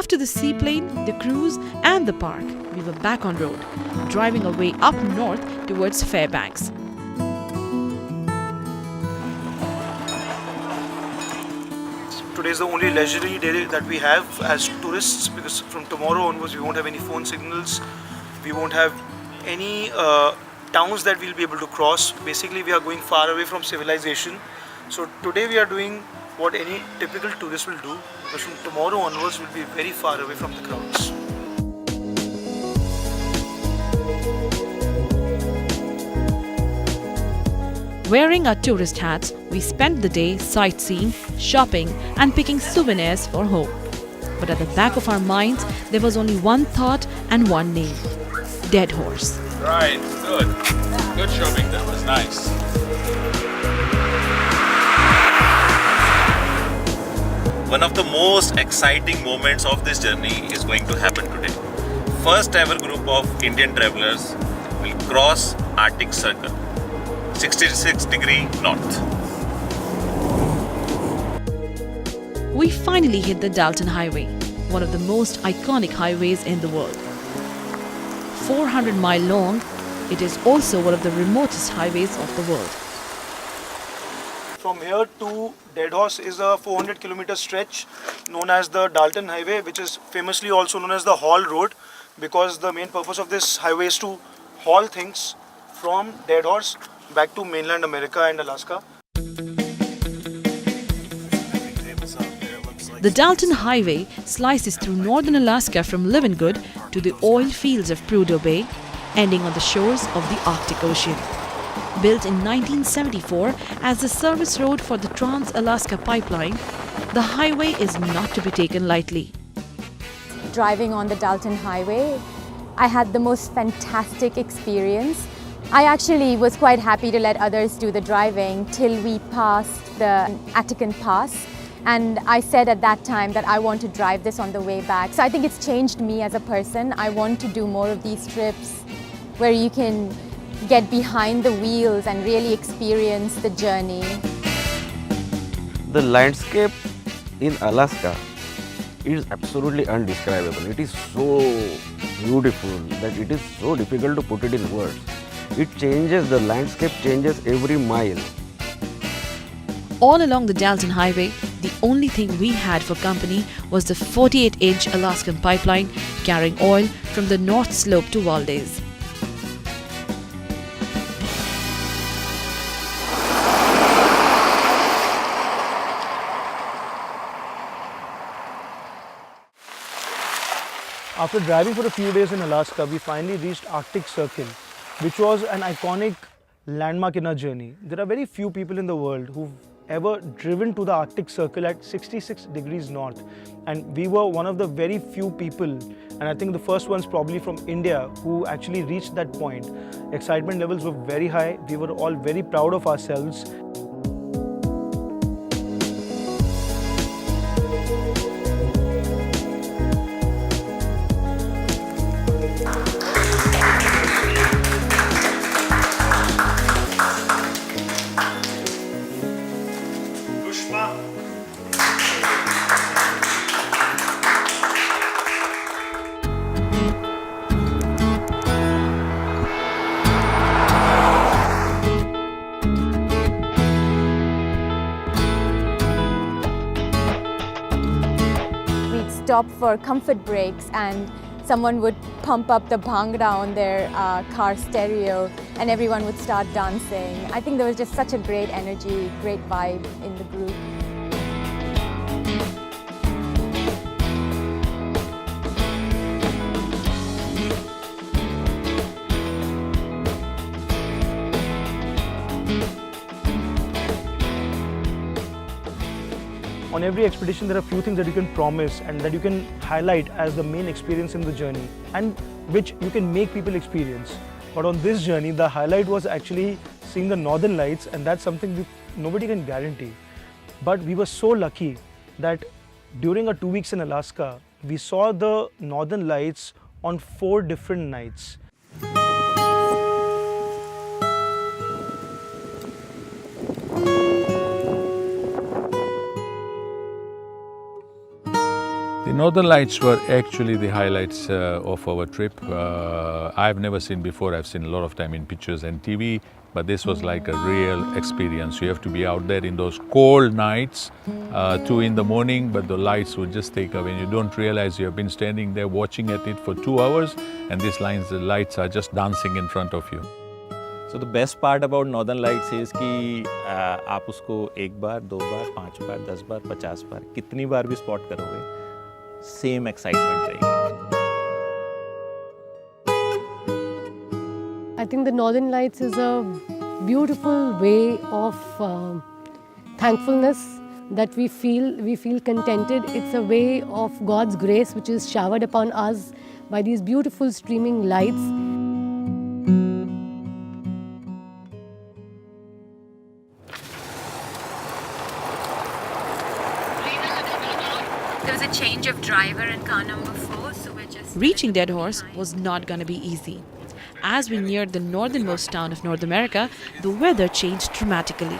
After the seaplane, the cruise and the park, we were back on road, driving away up north towards Fairbanks. Today is the only leisurely day that we have as tourists, because from tomorrow onwards we won't have any phone signals, we won't have any towns that we'll be able to cross. Basically we are going far away from civilization. So today we are doing what any typical tourist will do, because from tomorrow onwards we'll be very far away from the crowds. Wearing our tourist hats, we spent the day sightseeing, shopping and picking souvenirs for home. But at the back of our minds, there was only one thought and one name: Deadhorse. Right, good. Good shopping, that was nice. One of the most exciting moments of this journey is going to happen today. First ever group of Indian travelers will cross Arctic Circle, 66° north. We finally hit the Dalton Highway, one of the most iconic highways in the world. 400 miles long, it is also one of the remotest highways of the world. From here to Deadhorse is a 400-kilometer stretch known as the Dalton Highway, which is famously also known as the Haul Road, because the main purpose of this highway is to haul things from Deadhorse back to mainland America and Alaska. The Dalton Highway slices through northern Alaska from Livingood to the oil fields of Prudhoe Bay, ending on the shores of the Arctic Ocean. Built in 1974 as the service road for the Trans-Alaska Pipeline, the highway is not to be taken lightly. Driving on the Dalton Highway, I had the most fantastic experience. I actually was quite happy to let others do the driving till we passed the Attican Pass. And I said at that time that I want to drive this on the way back. So I think it's changed me as a person. I want to do more of these trips where you can get behind the wheels and really experience the journey. The landscape in Alaska is absolutely undescribable. It is so beautiful that it is so difficult to put it in words. It changes, the landscape changes every mile. All along the Dalton Highway, the only thing we had for company was the 48-inch Alaskan pipeline carrying oil from the North Slope to Valdez. After driving for a few days in Alaska, we finally reached Arctic Circle, which was an iconic landmark in our journey. There are very few people in the world who've ever driven to the Arctic Circle at 66° north, and we were one of the very few people, and I think the first ones probably from India, who actually reached that point. Excitement levels were very high. We were all very proud of ourselves. Stop for comfort breaks and someone would pump up the bhangra on their car stereo and everyone would start dancing. I think there was just such a great energy, great vibe in the group. On every expedition, there are few things that you can promise and that you can highlight as the main experience in the journey, and which you can make people experience. But on this journey, the highlight was actually seeing the northern lights, and that's something nobody can guarantee. But we were so lucky that during our 2 weeks in Alaska, we saw the northern lights on 4 different nights. The Northern Lights were actually the highlights of our trip. I've never seen before. I've seen a lot of time in pictures and TV, but this was like a real experience. You have to be out there in those cold nights, 2 in the morning, but the lights would just take away. And you don't realize you have been standing there watching at it for 2 hours, and the lights are just dancing in front of you. So the best part about Northern Lights is कि आप उसको 1 बार, 2 बार, 5 बार, 10 बार, 50 बार, कितनी बार भी spot करोगे, same excitement रहेगी. I think the Northern Lights is a beautiful way of thankfulness that we feel contented. It's a way of God's grace which is showered upon us by these beautiful streaming lights. There was a change of driver in car number 4, so we're just... Reaching Deadhorse was not going to be easy. As we neared the northernmost town of North America, the weather changed dramatically.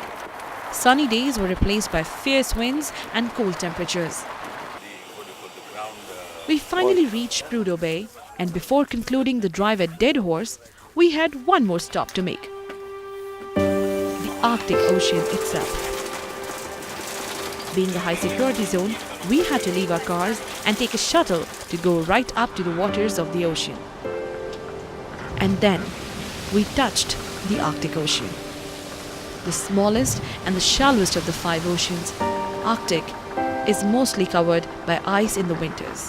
Sunny days were replaced by fierce winds and cold temperatures. We finally reached Prudhoe Bay, and before concluding the drive at Deadhorse, we had one more stop to make: the Arctic Ocean itself. Being a high security zone, we had to leave our cars and take a shuttle to go right up to the waters of the ocean. And then we touched the Arctic Ocean. The smallest and the shallowest of the 5 oceans, Arctic is mostly covered by ice in the winters.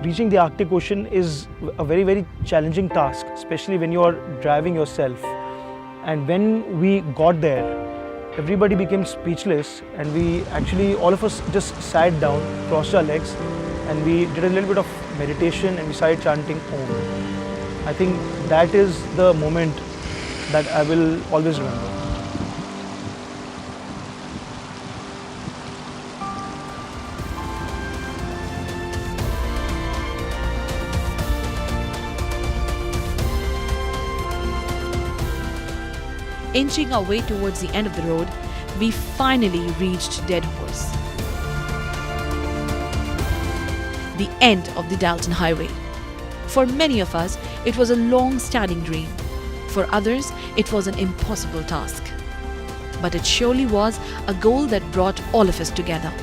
Reaching the Arctic Ocean is a very, very challenging task, especially when you are driving yourself. And when we got there, everybody became speechless, and all of us just sat down, crossed our legs, and we did a little bit of meditation, and we started chanting Om. I think that is the moment that I will always remember. Inching our way towards the end of the road, we finally reached Deadhorse, the end of the Dalton Highway. For many of us, it was a long-standing dream. For others, it was an impossible task. But it surely was a goal that brought all of us together.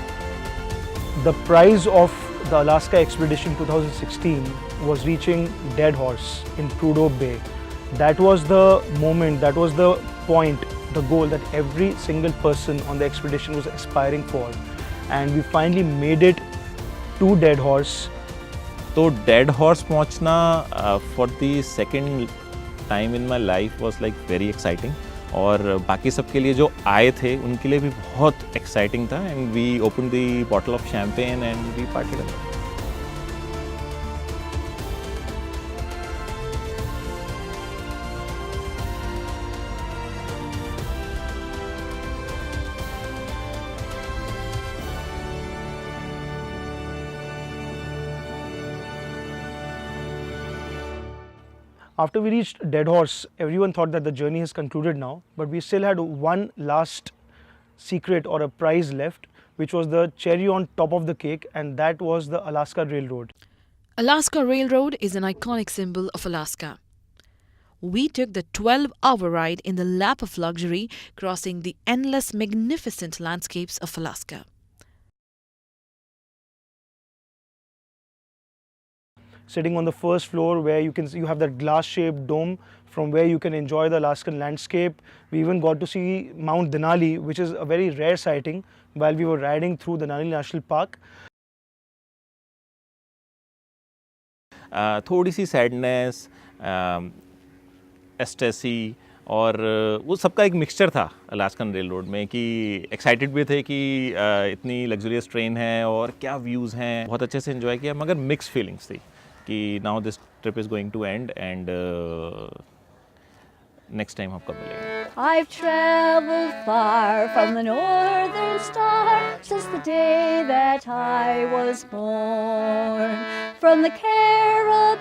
The prize of the Alaska Expedition 2016 was reaching Deadhorse in Prudhoe Bay. That was the moment, that was the point, the goal that every single person on the expedition was aspiring for. And we finally made it to Deadhorse. तो Deadhorse पहुंचना for the second time in my life was like very exciting. और बाकी सबके लिए जो आए थे उनके लिए भी बहुत exciting था. And we opened the bottle of champagne and we partied a lot. After we reached Deadhorse, everyone thought that the journey has concluded now, but we still had one last secret or a prize left, which was the cherry on top of the cake, and that was the Alaska Railroad. Alaska Railroad is an iconic symbol of Alaska. We took the 12-hour ride in the lap of luxury, crossing the endless, magnificent landscapes of Alaska. Sitting on the first floor where you have that glass-shaped dome from where you can enjoy the Alaskan landscape. We even got to see Mount Denali, which is a very rare sighting, while we were riding through the Denali National Park. थोड़ी सी sadness, एस्टेसी और वो सबका एक mixture था Alaskan rail road में कि excited भी थे कि इतनी लग्जरियस ट्रेन है और क्या व्यूज़ हैं, बहुत अच्छे से एंजॉय किया, मगर मिक्स फीलिंग्स थी कि now this trip is going to end and next time आपका मिलेंगे. I've traveled far from the northern star since the day that I was born. From the Carolina